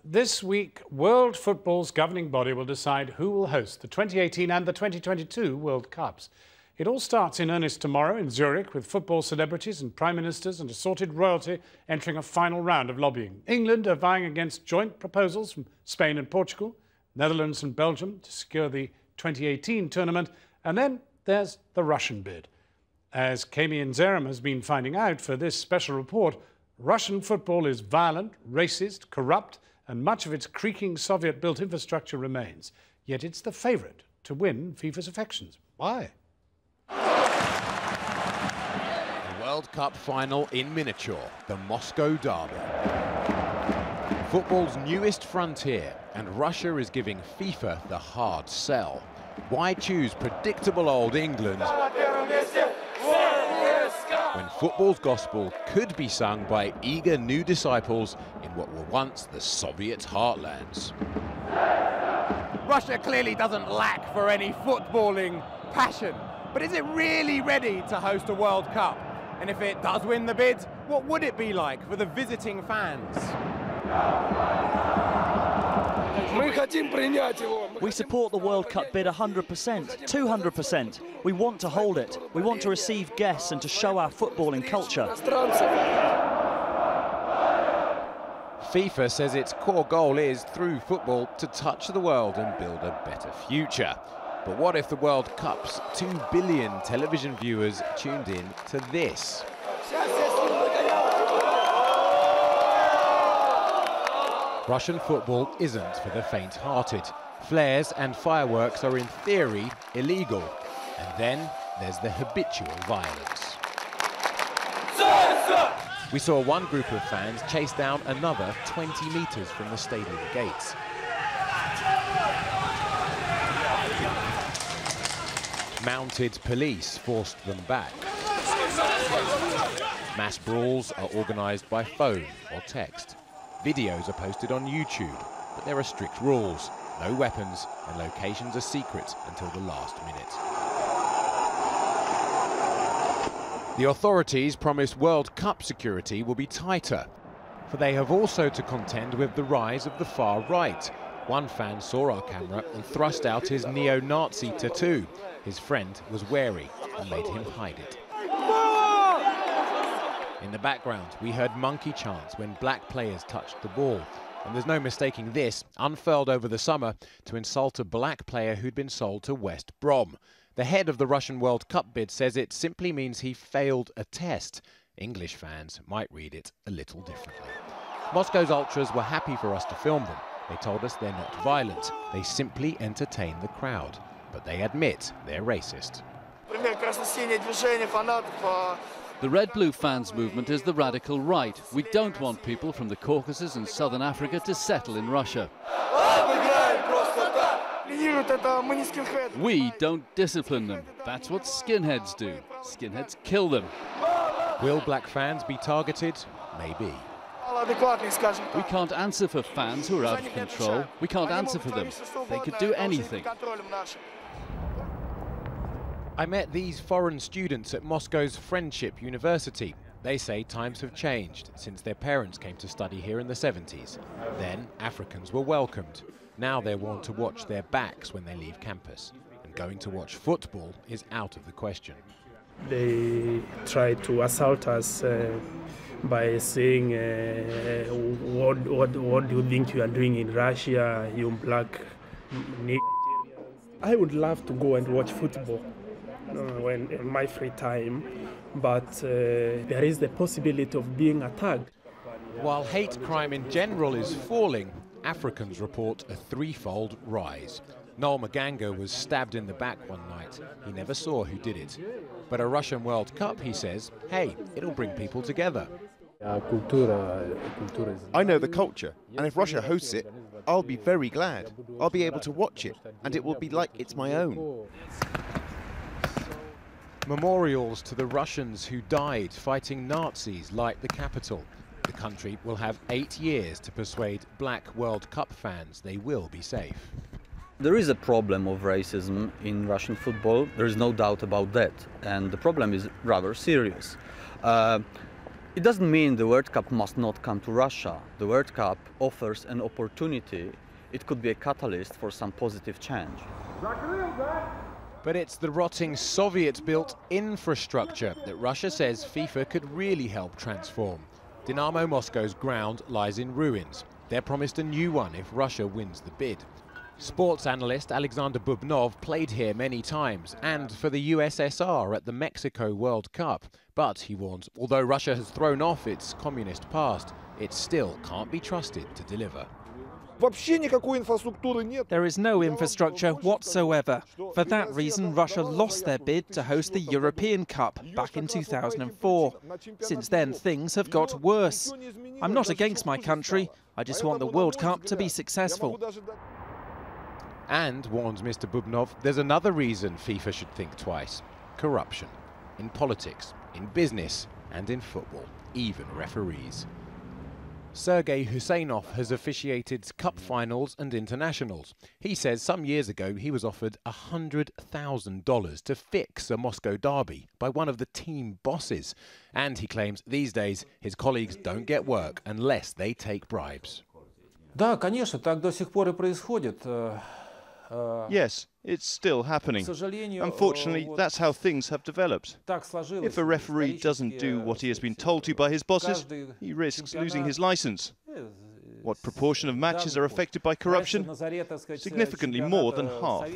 This week, world football's governing body will decide who will host the 2018 and the 2022 World Cups. It all starts in earnest tomorrow in Zurich, with football celebrities and prime ministers and assorted royalty entering a final round of lobbying. England are vying against joint proposals from Spain and Portugal, Netherlands and Belgium to secure the 2018 tournament, and then there's the Russian bid. As Kami Nzeram has been finding out for this special report, Russian football is violent, racist, corrupt, and much of its creaking Soviet-built infrastructure remains. Yet it's the favourite to win FIFA's affections. Why? The World Cup final in miniature, the Moscow Derby. Football's newest frontier, and Russia is giving FIFA the hard sell. Why choose predictable old England when football's gospel could be sung by eager new disciples in what were once the Soviet heartlands? Russia clearly doesn't lack for any footballing passion, but is it really ready to host a World Cup? And if it does win the bid, what would it be like for the visiting fans? We support the World Cup bid 100%, 200%. We want to hold it. We want to receive guests and to show our footballing culture. FIFA says its core goal is, through football, to touch the world and build a better future. But what if the World Cup's 2 billion television viewers tuned in to this? Russian football isn't for the faint-hearted. Flares and fireworks are in theory illegal. And then there's the habitual violence. We saw one group of fans chase down another 20 metres from the stadium gates. Mounted police forced them back. Mass brawls are organised by phone or text. Videos are posted on YouTube, but there are strict rules. No weapons, and locations are secret until the last minute. The authorities promise World Cup security will be tighter, for they have also to contend with the rise of the far right. One fan saw our camera and thrust out his neo-Nazi tattoo. His friend was wary and made him hide it. In the background, we heard monkey chants when black players touched the ball. And there's no mistaking this, unfurled over the summer to insult a black player who'd been sold to West Brom. The head of the Russian World Cup bid says it simply means he failed a test. English fans might read it a little differently. Moscow's ultras were happy for us to film them. They told us they're not violent, they simply entertain the crowd. But they admit they're racist. The Red-Blue fans movement is the radical right. We don't want people from the Caucasus and southern Africa to settle in Russia. We don't discipline them. That's what skinheads do. Skinheads kill them. Will black fans be targeted? Maybe. We can't answer for fans who are out of control. We can't answer for them. They could do anything. I met these foreign students at Moscow's Friendship University. They say times have changed since their parents came to study here in the 70s. Then Africans were welcomed. Now they're warned to watch their backs when they leave campus. And going to watch football is out of the question. They try to assault us by saying, what do you think you are doing in Russia, you black niggas? I would love to go and watch football when in my free time, but there is the possibility of being attacked. While hate crime in general is falling, Africans report a threefold rise. Noel Maganga was stabbed in the back one night. He never saw who did it. But a Russian World Cup, he says, hey, it'll bring people together. I know the culture, and if Russia hosts it, I'll be very glad. I'll be able to watch it, and it will be like it's my own. Memorials to the Russians who died fighting Nazis light the capital. The country will have 8 years to persuade black World Cup fans they will be safe. There is a problem of racism in Russian football. There is no doubt about that. And the problem is rather serious. It doesn't mean the World Cup must not come to Russia. The World Cup offers an opportunity. It could be a catalyst for some positive change. But it's the rotting Soviet-built infrastructure that Russia says FIFA could really help transform. Dynamo Moscow's ground lies in ruins. They're promised a new one if Russia wins the bid. Sports analyst Alexander Bubnov played here many times and for the USSR at the Mexico World Cup. But, he warns, although Russia has thrown off its communist past, it still can't be trusted to deliver. There is no infrastructure whatsoever. For that reason, Russia lost their bid to host the European Cup back in 2004. Since then, things have got worse. I'm not against my country. I just want the World Cup to be successful. And, warns Mr. Bubnov, there's another reason FIFA should think twice. Corruption. In politics, in business, and in football. Even referees. Sergei Husseinov has officiated cup finals and internationals. He says some years ago he was offered $100,000 to fix a Moscow derby by one of the team bosses. And he claims these days his colleagues don't get work unless they take bribes. Да, конечно, так до сих пор и происходит. Yes, it's still happening. Unfortunately, that's how things have developed. If a referee doesn't do what he has been told to by his bosses, he risks losing his license. What proportion of matches are affected by corruption? Significantly more than half.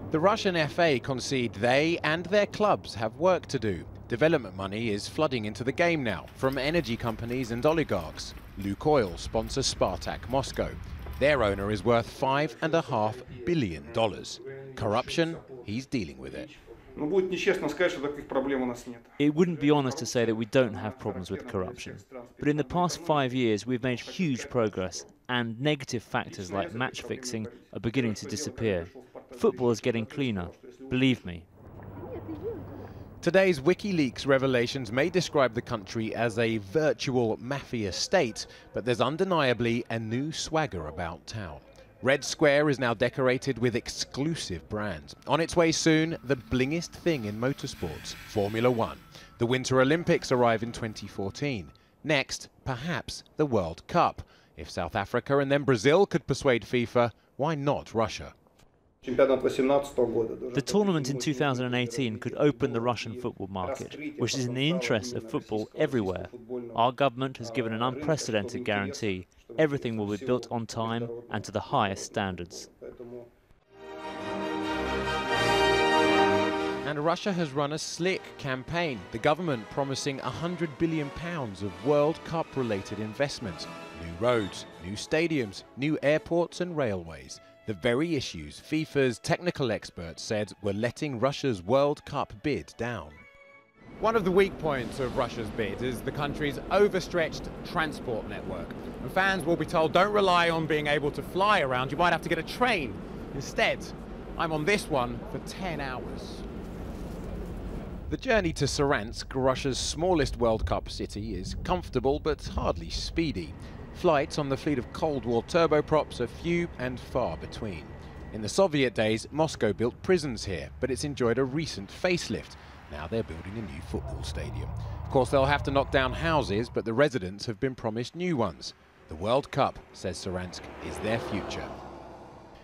The Russian FA concede they and their clubs have work to do. Development money is flooding into the game now from energy companies and oligarchs. Lukoil sponsors Spartak Moscow. Their owner is worth $5.5 billion. Corruption, he's dealing with it. It wouldn't be honest to say that we don't have problems with corruption. But in the past 5 years, we've made huge progress, and negative factors like match fixing are beginning to disappear. Football is getting cleaner, believe me. Today's WikiLeaks revelations may describe the country as a virtual mafia state, but there's undeniably a new swagger about town. Red Square is now decorated with exclusive brands. On its way soon, the blingest thing in motorsports, Formula One. The Winter Olympics arrive in 2014. Next, perhaps the World Cup. If South Africa and then Brazil could persuade FIFA, why not Russia? The tournament in 2018 could open the Russian football market, which is in the interest of football everywhere. Our government has given an unprecedented guarantee. Everything will be built on time and to the highest standards. And Russia has run a slick campaign, the government promising £100 billion of World Cup-related investment. New roads, new stadiums, new airports and railways. The very issues FIFA's technical experts said were letting Russia's World Cup bid down. One of the weak points of Russia's bid is the country's overstretched transport network. And fans will be told, don't rely on being able to fly around, you might have to get a train. Instead, I'm on this one for 10 hours. The journey to Saransk, Russia's smallest World Cup city, is comfortable but hardly speedy. Flights on the fleet of Cold War turboprops are few and far between. In the Soviet days, Moscow built prisons here, but it's enjoyed a recent facelift. Now they're building a new football stadium. Of course, they'll have to knock down houses, but the residents have been promised new ones. The World Cup, says Saransk, is their future.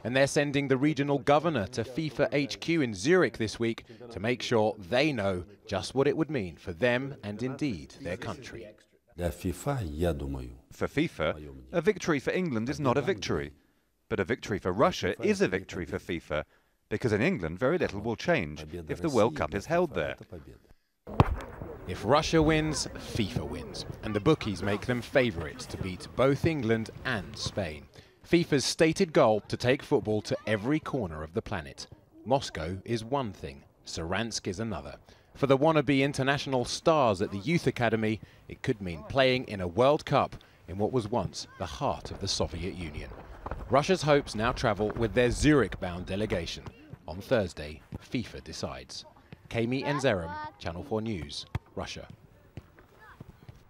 And they're sending the regional governor to FIFA HQ in Zurich this week to make sure they know just what it would mean for them and indeed their country. For FIFA, a victory for England is not a victory. But a victory for Russia is a victory for FIFA, because in England very little will change if the World Cup is held there. If Russia wins, FIFA wins, and the bookies make them favourites to beat both England and Spain. FIFA's stated goal to take football to every corner of the planet. Moscow is one thing, Saransk is another. For the wannabe international stars at the Youth Academy, it could mean playing in a World Cup in what was once the heart of the Soviet Union. Russia's hopes now travel with their Zurich-bound delegation. On Thursday, FIFA decides. Kami Enzerim, Channel 4 News, Russia.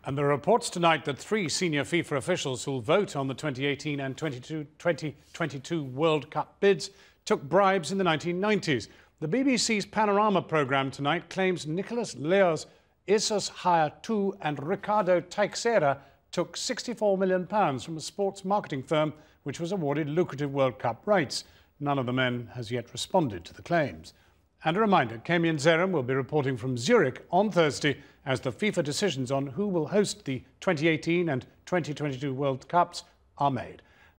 And there are reports tonight that 3 senior FIFA officials who'll vote on the 2018 and 2022 World Cup bids took bribes in the 1990s. The BBC's Panorama programme tonight claims Nicholas Leo's Isus Hayatu and Ricardo Teixeira took £64 million from a sports marketing firm which was awarded lucrative World Cup rights. None of the men has yet responded to the claims. And a reminder, Kemian Zerum will be reporting from Zurich on Thursday as the FIFA decisions on who will host the 2018 and 2022 World Cups are made.